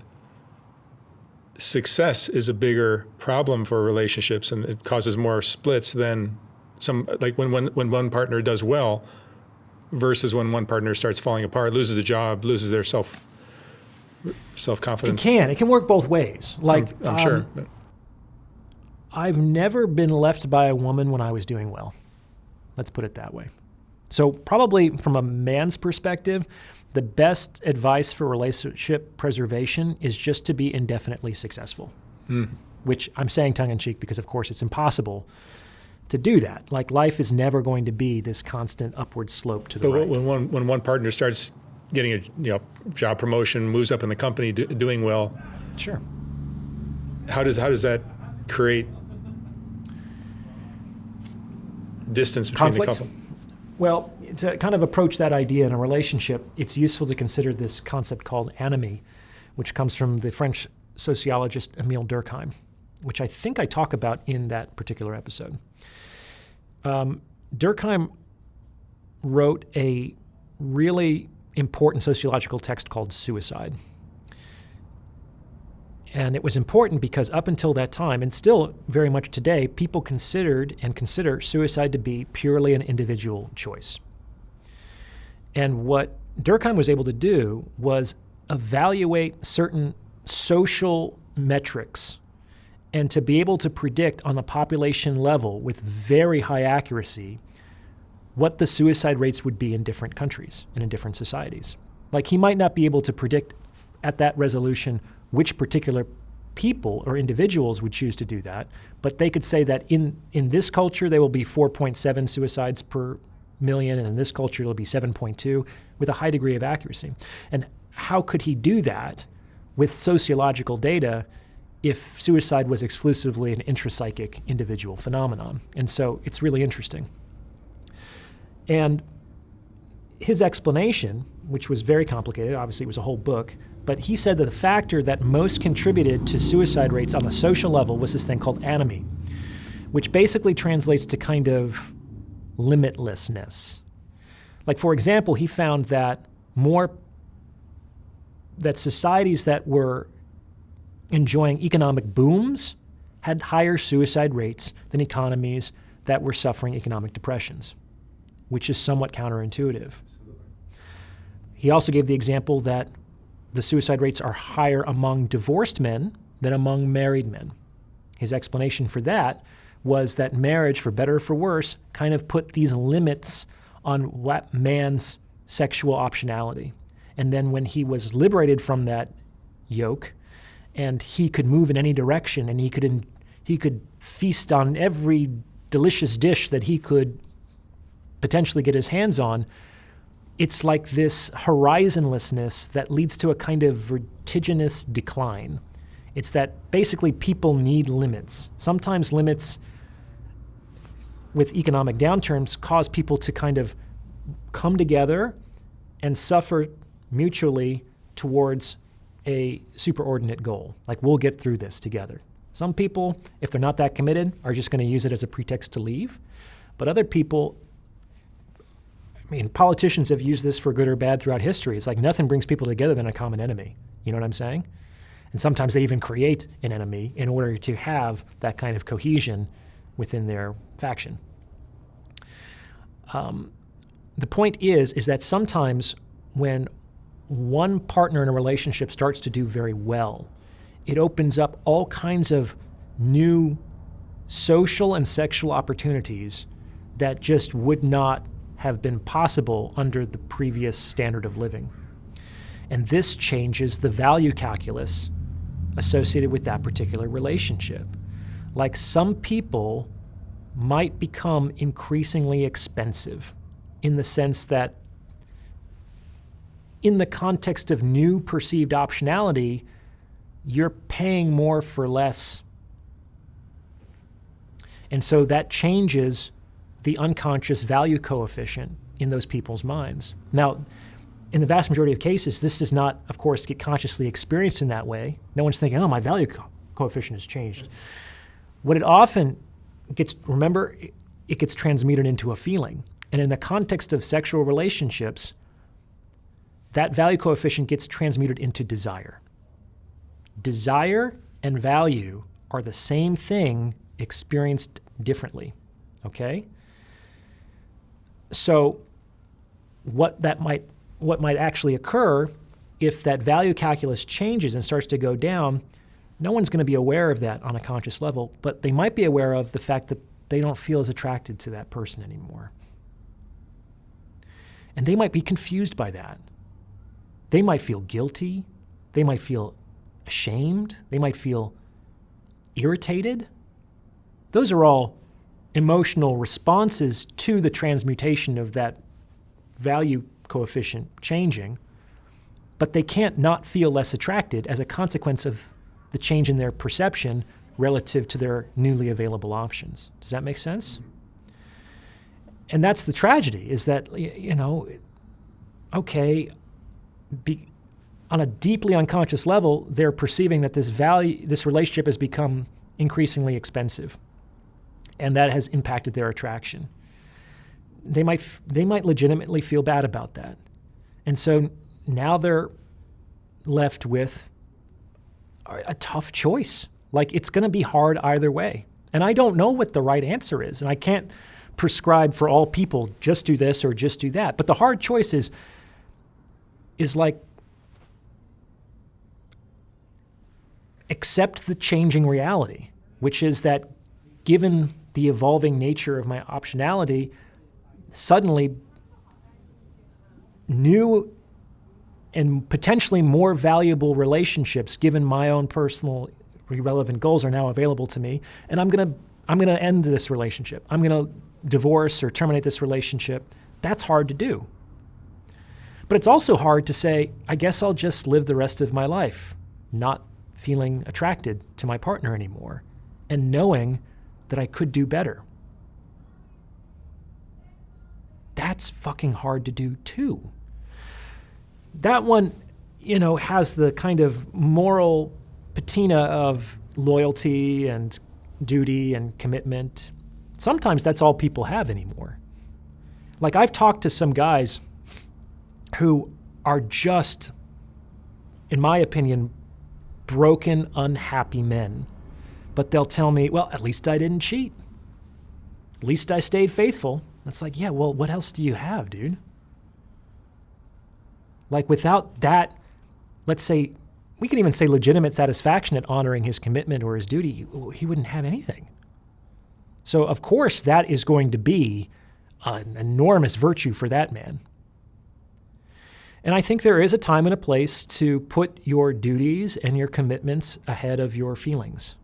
S1: success is a bigger problem for relationships, and it causes more splits than like when one partner does well versus when one partner starts falling apart, loses a job, loses their self-confidence.
S2: It can work both ways. Like
S1: I'm sure. But.
S2: I've never been left by a woman when I was doing well. Let's put it that way. So probably from a man's perspective, the best advice for relationship preservation is just to be indefinitely successful, which I'm saying tongue-in-cheek because, of course, it's impossible to do that. Like, life is never going to be this constant upward slope to the right.
S1: But when one partner starts getting a job promotion, moves up in the company, doing well,
S2: sure.
S1: How does that create distance between
S2: conflict?
S1: the couple?
S2: Well, to kind of approach that idea in a relationship, it's useful to consider this concept called anomie, which comes from the French sociologist Émile Durkheim, which I think I talk about in that particular episode. Durkheim wrote a really important sociological text called Suicide. And it was important because up until that time, and still very much today, people considered and consider suicide to be purely an individual choice. And what Durkheim was able to do was evaluate certain social metrics and to be able to predict on a population level with very high accuracy what the suicide rates would be in different countries and in different societies. Like, he might not be able to predict at that resolution which particular people or individuals would choose to do that, but they could say that in this culture there will be 4.7 suicides per million, and in this culture it'll be 7.2 with a high degree of accuracy. And how could he do that with sociological data if suicide was exclusively an intrapsychic individual phenomenon? And so it's really interesting. And his explanation, which was very complicated, obviously it was a whole book, but he said that the factor that most contributed to suicide rates on a social level was this thing called anomie, which basically translates to kind of limitlessness. Like, for example, he found that societies that were enjoying economic booms had higher suicide rates than economies that were suffering economic depressions, which is somewhat counterintuitive. He also gave the example that the suicide rates are higher among divorced men than among married men. His explanation for that was that marriage, for better or for worse, kind of put these limits on what man's sexual optionality. And then when he was liberated from that yoke, and he could move in any direction, and he could feast on every delicious dish that he could potentially get his hands on, it's like this horizonlessness that leads to a kind of vertiginous decline. It's that basically people need limits. Sometimes limits with economic downturns cause people to kind of come together and suffer mutually towards a superordinate goal. Like, we'll get through this together. Some people, if they're not that committed, are just going to use it as a pretext to leave. But other people, I mean, politicians have used this for good or bad throughout history. It's like nothing brings people together than a common enemy. You know what I'm saying? And sometimes they even create an enemy in order to have that kind of cohesion within their faction. The point is that sometimes when one partner in a relationship starts to do very well, it opens up all kinds of new social and sexual opportunities that just would not have been possible under the previous standard of living. And this changes the value calculus associated with that particular relationship. Like, some people might become increasingly expensive in the sense that in the context of new perceived optionality, you're paying more for less. And so that changes the unconscious value coefficient in those people's minds. Now, in the vast majority of cases, this does not, of course, get consciously experienced in that way. No one's thinking, oh, my value coefficient has changed. What it often gets, remember, it gets transmuted into a feeling. And in the context of sexual relationships, that value coefficient gets transmuted into desire. Desire and value are the same thing experienced differently, okay? So what might actually occur if that value calculus changes and starts to go down, no one's going to be aware of that on a conscious level, but they might be aware of the fact that they don't feel as attracted to that person anymore. And they might be confused by that. They might feel guilty. They might feel ashamed. They might feel irritated. Those are all emotional responses to the transmutation of that value coefficient changing, but they can't not feel less attracted as a consequence of the change in their perception relative to their newly available options. Does that make sense? And that's the tragedy, is that, on a deeply unconscious level, they're perceiving that this relationship has become increasingly expensive, and that has impacted their attraction. They might legitimately feel bad about that. And so now they're left with a tough choice. Like, it's going to be hard either way. And I don't know what the right answer is, and I can't prescribe for all people, just do this or just do that. But the hard choice is like, accept the changing reality, which is that given the evolving nature of my optionality, suddenly new and potentially more valuable relationships, given my own personal relevant goals, are now available to me, and I'm gonna end this relationship. I'm gonna divorce or terminate this relationship. That's hard to do. But it's also hard to say, I guess I'll just live the rest of my life not feeling attracted to my partner anymore, and knowing that I could do better. That's fucking hard to do too. That one, has the kind of moral patina of loyalty and duty and commitment. Sometimes that's all people have anymore. Like, I've talked to some guys who are just, in my opinion, broken, unhappy men. But they'll tell me, well, at least I didn't cheat. At least I stayed faithful. It's like, yeah, well, what else do you have, dude? Like, without that, let's say, we can even say legitimate satisfaction at honoring his commitment or his duty, he wouldn't have anything. So, of course, that is going to be an enormous virtue for that man. And I think there is a time and a place to put your duties and your commitments ahead of your feelings.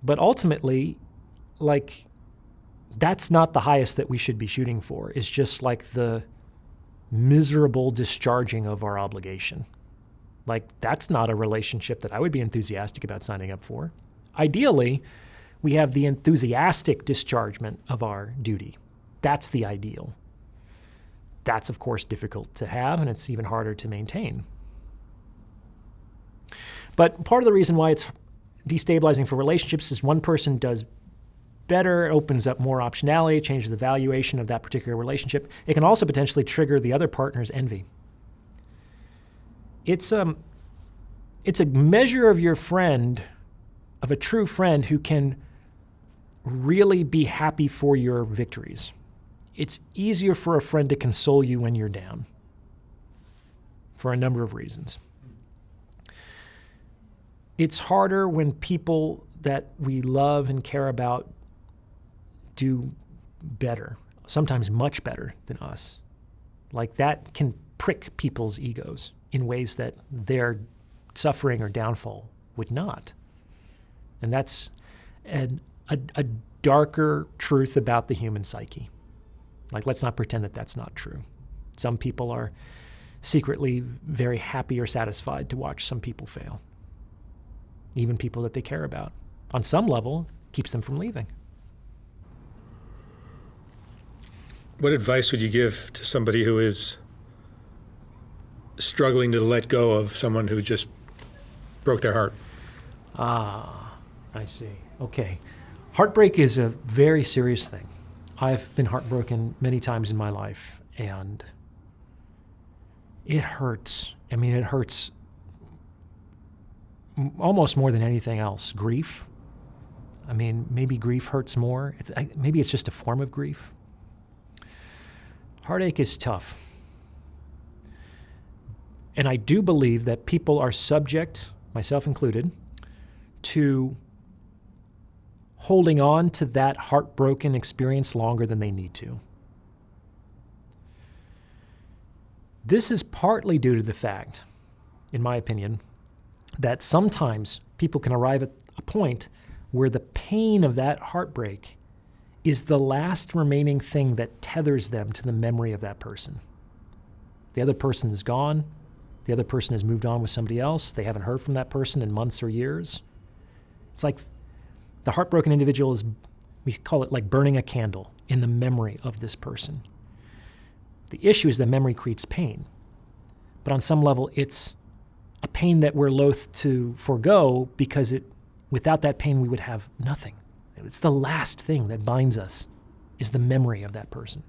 S2: But ultimately, like, that's not the highest that we should be shooting for. It's just like the miserable discharging of our obligation. Like, that's not a relationship that I would be enthusiastic about signing up for. Ideally, we have the enthusiastic dischargement of our duty. That's the ideal. That's, of course, difficult to have, and it's even harder to maintain. But part of the reason why it's destabilizing for relationships is one person does better, opens up more optionality, changes the valuation of that particular relationship. It can also potentially trigger the other partner's envy. It's a measure of your friend, of a true friend who can really be happy for your victories. It's easier for a friend to console you when you're down for a number of reasons. It's harder when people that we love and care about do better, sometimes much better than us. Like, that can prick people's egos in ways that their suffering or downfall would not. And that's a darker truth about the human psyche. Like, let's not pretend that that's not true. Some people are secretly very happy or satisfied to watch some people fail. Even people that they care about. On some level, keeps them from leaving.
S1: What advice would you give to somebody who is struggling to let go of someone who just broke their heart?
S2: Ah, I see. Okay. Heartbreak is a very serious thing. I've been heartbroken many times in my life, and it hurts. I mean, it hurts almost more than anything else, grief. I mean, maybe grief hurts more. Maybe it's just a form of grief. Heartache is tough. And I do believe that people are subject, myself included, to holding on to that heartbroken experience longer than they need to. This is partly due to the fact, in my opinion, that sometimes people can arrive at a point where the pain of that heartbreak is the last remaining thing that tethers them to the memory of that person. The other person is gone. The other person has moved on with somebody else. They haven't heard from that person in months or years. It's like the heartbroken individual is, we call it like burning a candle in the memory of this person. The issue is that memory creates pain. But on some level, it's a pain that we're loath to forego because without that pain, we would have nothing. It's the last thing that binds us, is the memory of that person.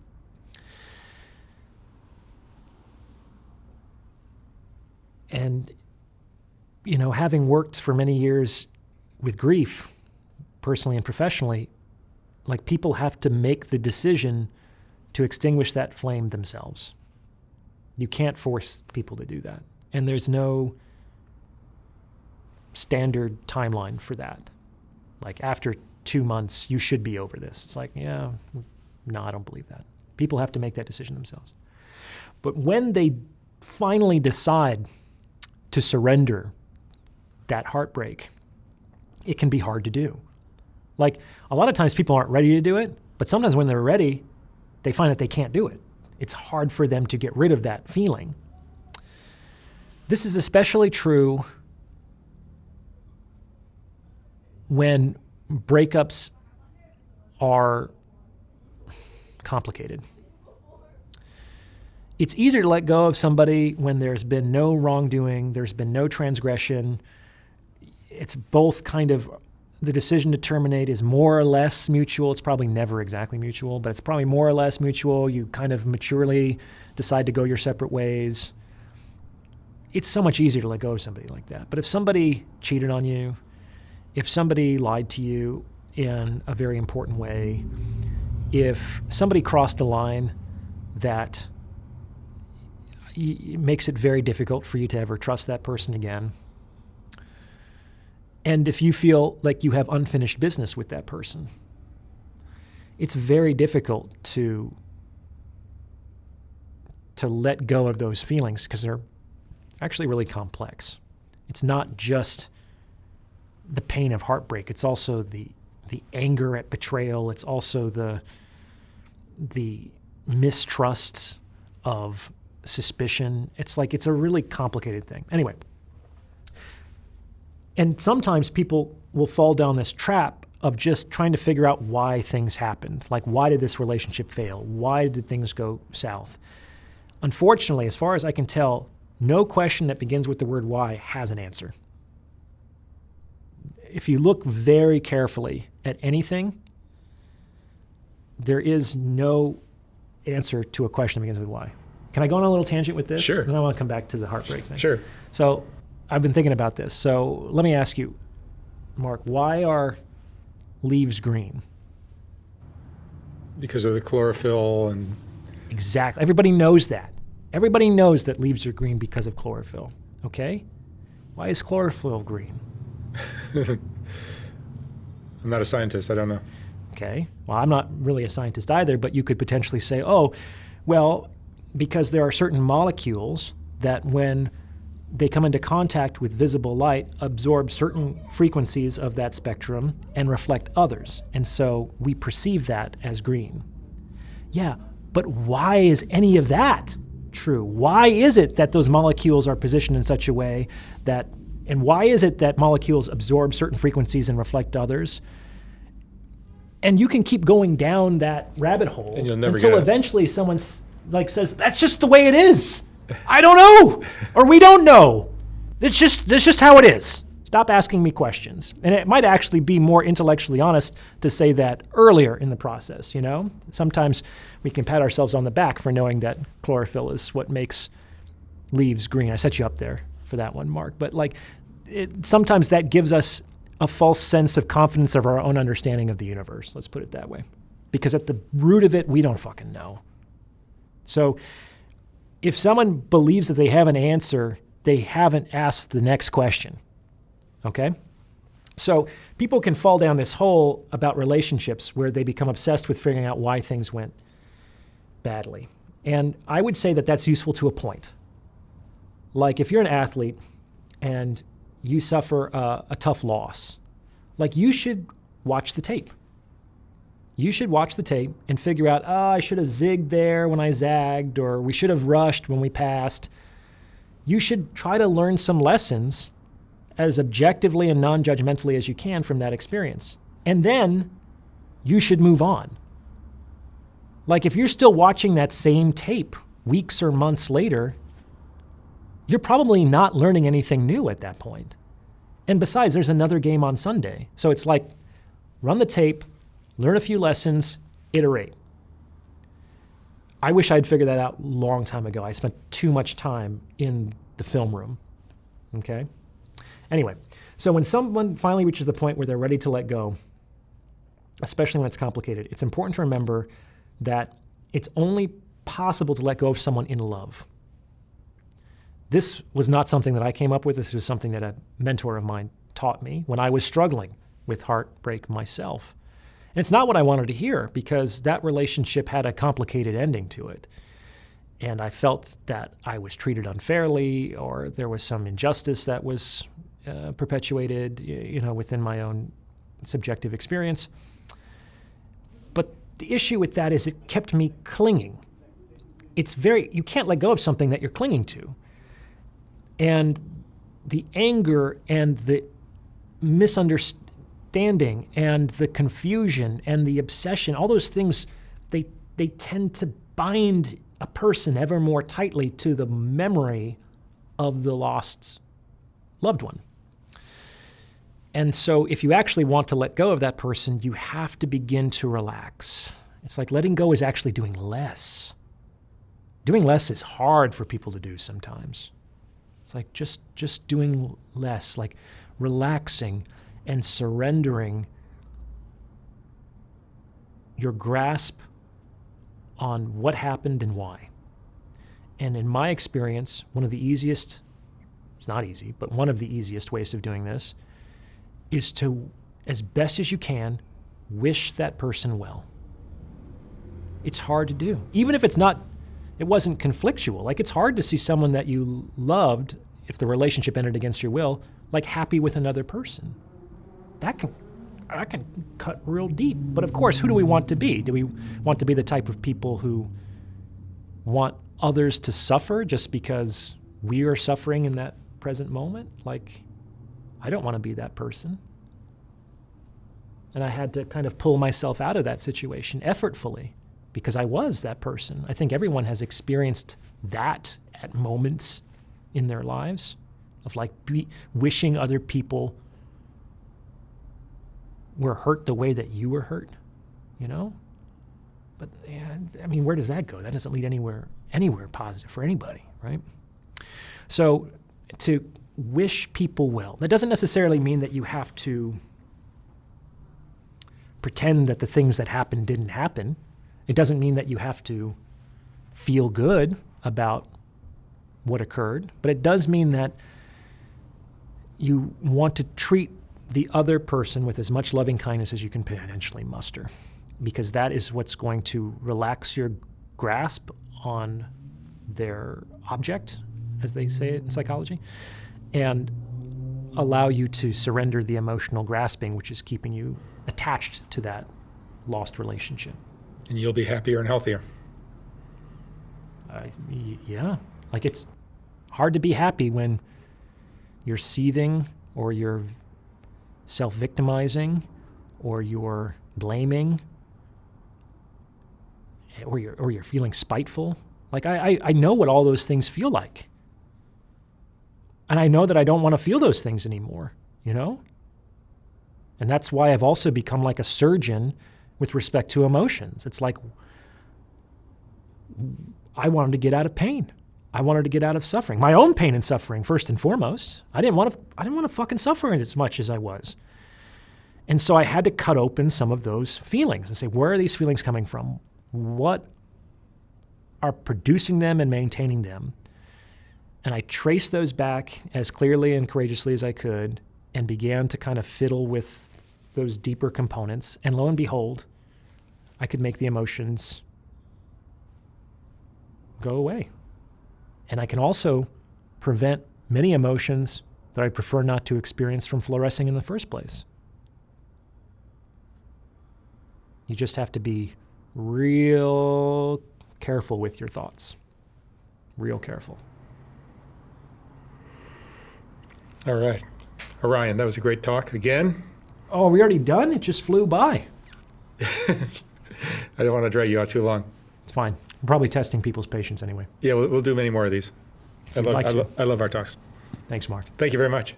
S2: And, having worked for many years with grief, personally and professionally, like people have to make the decision to extinguish that flame themselves. You can't force people to do that. And there's no standard timeline for that. Like after 2 months, you should be over this. It's like, no, I don't believe that. People have to make that decision themselves. But when they finally decide to surrender that heartbreak, it can be hard to do. Like a lot of times people aren't ready to do it, but sometimes when they're ready, they find that they can't do it. It's hard for them to get rid of that feeling. This is especially true when breakups are complicated. It's easier to let go of somebody when there's been no wrongdoing, there's been no transgression. It's both kind of, the decision to terminate is more or less mutual. It's probably never exactly mutual, but it's probably more or less mutual. You kind of maturely decide to go your separate ways. It's so much easier to let go of somebody like that. But if somebody cheated on you, if somebody lied to you in a very important way, if somebody crossed a line that makes it very difficult for you to ever trust that person again, and if you feel like you have unfinished business with that person, it's very difficult to let go of those feelings because they're actually really complex. It's not just the pain of heartbreak. It's also the anger at betrayal. It's also the mistrust of suspicion. It's a really complicated thing. Anyway. And sometimes people will fall down this trap of just trying to figure out why things happened. Like, why did this relationship fail? Why did things go south? Unfortunately, as far as I can tell, no question that begins with the word why has an answer. If you look very carefully at anything, there is no answer to a question that begins with why. Can I go on a little tangent with this?
S1: Sure.
S2: And I want to come back to the heartbreak thing.
S1: Sure.
S2: So I've been thinking about this. So let me ask you, Mark, why are leaves green?
S1: Because of the chlorophyll and...
S2: Exactly. Everybody knows that. Everybody knows that leaves are green because of chlorophyll. Okay? Why is chlorophyll green?
S1: I'm not a scientist. I don't know.
S2: Okay. Well, I'm not really a scientist either, but you could potentially say, because there are certain molecules that when they come into contact with visible light, absorb certain frequencies of that spectrum and reflect others. And so we perceive that as green. Yeah, but why is any of that true? Why is it that those molecules are positioned in such a way and why is it that molecules absorb certain frequencies and reflect others? And you can keep going down that rabbit hole
S1: and you'll never
S2: until
S1: get out.
S2: Eventually someone says, that's just the way it is. I don't know, or we don't know. That's just how it is. Stop asking me questions. And it might actually be more intellectually honest to say that earlier in the process, Sometimes we can pat ourselves on the back for knowing that chlorophyll is what makes leaves green. I set you up there for that one, Mark. But sometimes that gives us a false sense of confidence of our own understanding of the universe. Let's put it that way. Because at the root of it, we don't fucking know. So if someone believes that they have an answer, they haven't asked the next question. Okay? So people can fall down this hole about relationships where they become obsessed with figuring out why things went badly. And I would say that that's useful to a point. Like if you're an athlete and you suffer a tough loss, like you should watch the tape. You should watch the tape and figure out, I should have zigged there when I zagged, or we should have rushed when we passed. You should try to learn some lessons as objectively and non-judgmentally as you can from that experience. And then you should move on. Like if you're still watching that same tape weeks or months later, you're probably not learning anything new at that point. And besides, there's another game on Sunday. So it's like, run the tape, learn a few lessons, iterate. I wish I'd figured that out a long time ago. I spent too much time in the film room, okay? Anyway, so when someone finally reaches the point where they're ready to let go, especially when it's complicated, it's important to remember that it's only possible to let go of someone in love. This was not something that I came up with. This was something that a mentor of mine taught me when I was struggling with heartbreak myself. And it's not what I wanted to hear because that relationship had a complicated ending to it. And I felt that I was treated unfairly, or there was some injustice that was perpetuated, within my own subjective experience. But the issue with that is it kept me clinging. You can't let go of something that you're clinging to. And the anger and the misunderstanding and the confusion and the obsession, all those things, they tend to bind a person ever more tightly to the memory of the lost loved one. And so if you actually want to let go of that person, you have to begin to relax. It's like letting go is actually doing less. Doing less is hard for people to do sometimes. It's like just doing less, like relaxing and surrendering your grasp on what happened and why. And in my experience, one of the easiest, it's not easy, but one of the easiest ways of doing this is to, as best as you can, wish that person well. It's hard to do. Even if it wasn't conflictual. Like it's hard to see someone that you loved, if the relationship ended against your will, like happy with another person. That can cut real deep. But of course, who do we want to be? Do we want to be the type of people who want others to suffer just because we are suffering in that present moment? Like, I don't want to be that person. And I had to kind of pull myself out of that situation effortfully because I was that person. I think everyone has experienced that at moments in their lives of like wishing other people were hurt the way that you were hurt, But yeah, I mean, where does that go? That doesn't lead anywhere positive for anybody, right? So to wish people well, that doesn't necessarily mean that you have to pretend that the things that happened didn't happen. It doesn't mean that you have to feel good about what occurred, but it does mean that you want to treat the other person with as much loving kindness as you can potentially muster, because that is what's going to relax your grasp on their object, as they say it in psychology, and allow you to surrender the emotional grasping, which is keeping you attached to that lost relationship.
S1: And you'll be happier and healthier.
S2: Yeah. Like it's hard to be happy when you're seething or you're self-victimizing or you're blaming or you're feeling spiteful. Like I know what all those things feel like. And I know that I don't want to feel those things anymore, And that's why I've also become like a surgeon with respect to emotions. It's like I wanted to get out of pain. I wanted to get out of suffering, my own pain and suffering first and foremost. I didn't want to fucking suffer as much as I was. And so I had to cut open some of those feelings and say, where are these feelings coming from? What are producing them and maintaining them? And I traced those back as clearly and courageously as I could and began to kind of fiddle with those deeper components. And lo and behold, I could make the emotions go away. And I can also prevent many emotions that I prefer not to experience from fluorescing in the first place. You just have to be real careful with your thoughts. Real careful.
S1: All right. Orion, that was a great talk again.
S2: Oh, are we already done? It just flew by.
S1: I don't want to drag you out too long.
S2: It's fine. I'm probably testing people's patience anyway.
S1: Yeah, we'll do many more of these. I love our talks.
S2: Thanks, Mark.
S1: Thank you very much.